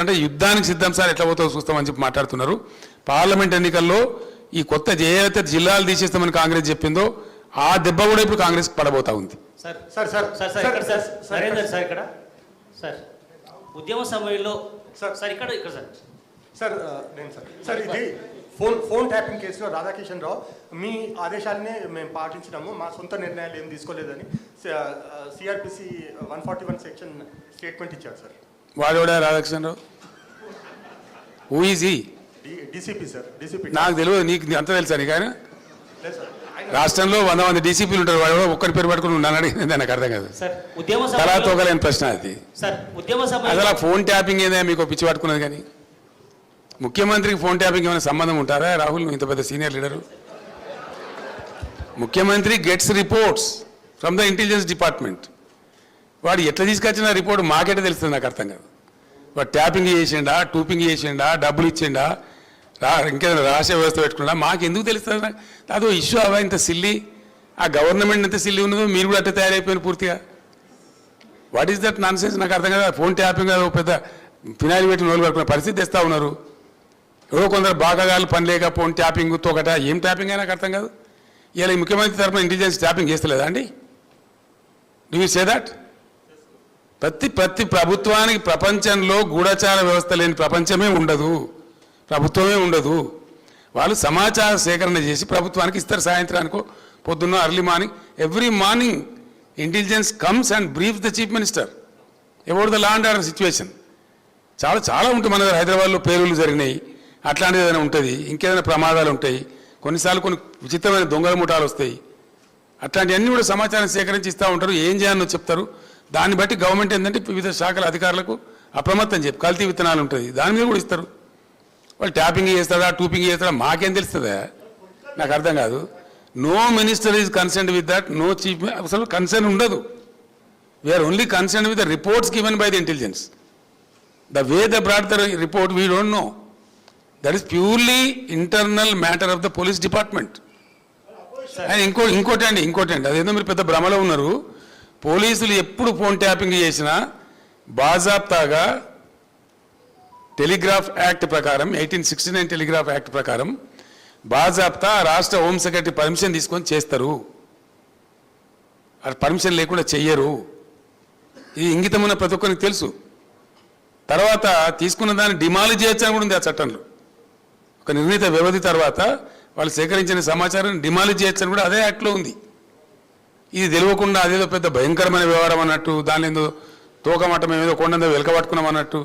అంటే యుద్ధానికి సిద్ధం సార్ ఎట్లా పోతుందో చూస్తామని చెప్పి మాట్లాడుతున్నారు. పార్లమెంట్ ఎన్నికల్లో ఈ కొత్త ఏదైతే జిల్లాలు తీసేస్తామని కాంగ్రెస్ చెప్పిందో ఆ దెబ్బ కూడా ఇప్పుడు కాంగ్రెస్ పడబోతా ఉంది. Sir sir sir sir sir ఇక్కడ సార్ నరేందర్ సార్ ఇక్కడ సార్ ఉద్యమ సమయంలో సార్ సార్ ఇక్కడ ఇక్కడ సార్ సార్ నేను సార్ సార్ ఇది ఫోన్ ట్యాపింగ్ కేసులో రాధాకిషన్ రావు మీ ఆదేశాలనే మేము పాటించినాము, మా సొంత నిర్ణయాలు ఏం తీసుకోలేదని సిఆర్పిసి 141 సెక్షన్ స్టేట్మెంట్ ఇచ్చారు సార్. వాడేవాడా Radhakrishna Rao? Who is he? DCP sir. DCP నాకు తెలియదు, నీకు అంత తెలుసా? నీకు ఆయన లేదు సార్. రాష్ట్రంలో 100 మంది డీసీపీలు ఉంటారు, వాడు ఒక్కరి పేరు పట్టుకుని ఉన్నాను అడిగింది నాకు అర్థం కాదు. తలా తోగలేని ప్రశ్న అది. అసలు ఫోన్ ట్యాపింగ్ ఏదైనా మీకు పిచ్చి పట్టుకున్నది కానీ ముఖ్యమంత్రికి ఫోన్ ట్యాపింగ్ ఏమైనా సంబంధం ఉంటారా? రాహుల్, నువ్వు ఇంత పెద్ద సీనియర్ లీడరు. ముఖ్యమంత్రి gets reports from the intelligence department. వాడు ఎట్లా తీసుకొచ్చిన రిపోర్ట్ మాకెట్లా తెలుస్తుంది నాకు అర్థం కాదు. వాడు ట్యాపింగ్ చేసిండా, టూపింగ్ చేసిండా, డబ్బులు ఇచ్చిండా, ఇంకేదైనా రహస్య వ్యవస్థ పెట్టుకున్నా మాకు ఎందుకు తెలుస్తుంది? అదో ఇష్యూ అవా ఇంత సిల్లీ. ఆ గవర్నమెంట్ ఎంత సిల్లీ ఉన్నదో మీరు కూడా అట్లా తయారైపోయిన పూర్తిగా. What is that non sense? నాకు అర్థం కదా. ఫోన్ ట్యాపింగ్ అది పెద్ద ఫినాయిల్ పెట్టి నోలు పడుకున్న పరిస్థితి తెస్తా ఉన్నారు. ఎవరో కొందరు బాగాగాలు పని లేక ఫోన్ ట్యాపింగ్ తోకట ఏం ట్యాపింగ్ అయినా నాకు అర్థం కాదు. ఇలా ముఖ్యమంత్రి తరఫున ఇంటెలిజెన్స్ ట్యాపింగ్ చేస్తలేదా అండి? Do you say that? ప్రతి ప్రభుత్వానికి ప్రపంచంలో గూఢచార వ్యవస్థ లేని ప్రపంచమే ఉండదు, ప్రభుత్వమే ఉండదు. వాళ్ళు సమాచార సేకరణ చేసి ప్రభుత్వానికి ఇస్తారు. సాయంత్రానికో పొద్దున్న early morning, every morning intelligence comes and brief the chief minister about the law and order situation. చాలా ఉంటుంది. మన దగ్గర హైదరాబాద్లో పేలుళ్ళు జరిగినాయి, అట్లాంటిది ఏదైనా ఉంటుంది, ఇంకేదైనా ప్రమాదాలు ఉంటాయి, కొన్నిసార్లు కొన్ని విచిత్రమైన దొంగల ముఠాలు వస్తాయి. అట్లాంటివన్నీ కూడా సమాచారం సేకరించి ఇస్తూ ఉంటారు. ఏం చేయాలో చెప్తారు. దాన్ని బట్టి గవర్నమెంట్ ఏంటంటే వివిధ శాఖల అధికారులకు అప్రమత్తం చెప్పి కల్తీ విత్తనాలు ఉంటుంది, దాని మీద కూడా ఇస్తారు. వాళ్ళు ట్యాపింగ్ చేస్తాడా, టూపింగ్ చేస్తాడా మాకేం తెలుస్తుందా? నాకు అర్థం కాదు. No minister is concerned with that, no chief. అసలు కన్సర్న్ ఉండదు. We are only concerned with the reports given by the intelligence. The way the brought the report we don't know. That is purely internal matter of the police department. And ఇంకోటి అండి అదేందో మీరు పెద్ద భ్రమలో ఉన్నారు. పోలీసులు ఎప్పుడు ఫోన్ ట్యాపింగ్ చేసినా బాజాప్తాగా టెలిగ్రాఫ్ యాక్ట్ ప్రకారం 1869 టెలిగ్రాఫ్ యాక్ట్ ప్రకారం బాజాప్తా రాష్ట్ర హోమ్ సెక్రటరీ పర్మిషన్ తీసుకొని చేస్తారు. పర్మిషన్ లేకుండా చెయ్యరు. ఇది ఇంగితమున్న ప్రతి ఒక్కరికి తెలుసు. తర్వాత తీసుకున్న దాన్ని డిమాలిజ్ చేయొచ్చని కూడా ఉంది ఆ చట్టంలో. ఒక నిర్ణీత వ్యవధి తర్వాత వాళ్ళు సేకరించిన సమాచారాన్ని డిమాలిజ్ చేయొచ్చని కూడా అదే యాక్ట్లో ఉంది. ఇది తెలియకుండా అదేదో పెద్ద భయంకరమైన వ్యవహారం అన్నట్టు, దాని ఏదో తోకమట్ట మేము ఏదో కొండందో వెలకబట్టుకున్నాం అన్నట్టు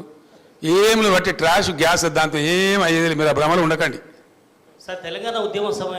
ఏం బట్టి ట్రాష్ గ్యాస్ దాంతో ఏం అయ్యేది. మీరు ఆ భ్రమలు ఉండకండి సార్. తెలంగాణ ఉద్యమ సమయం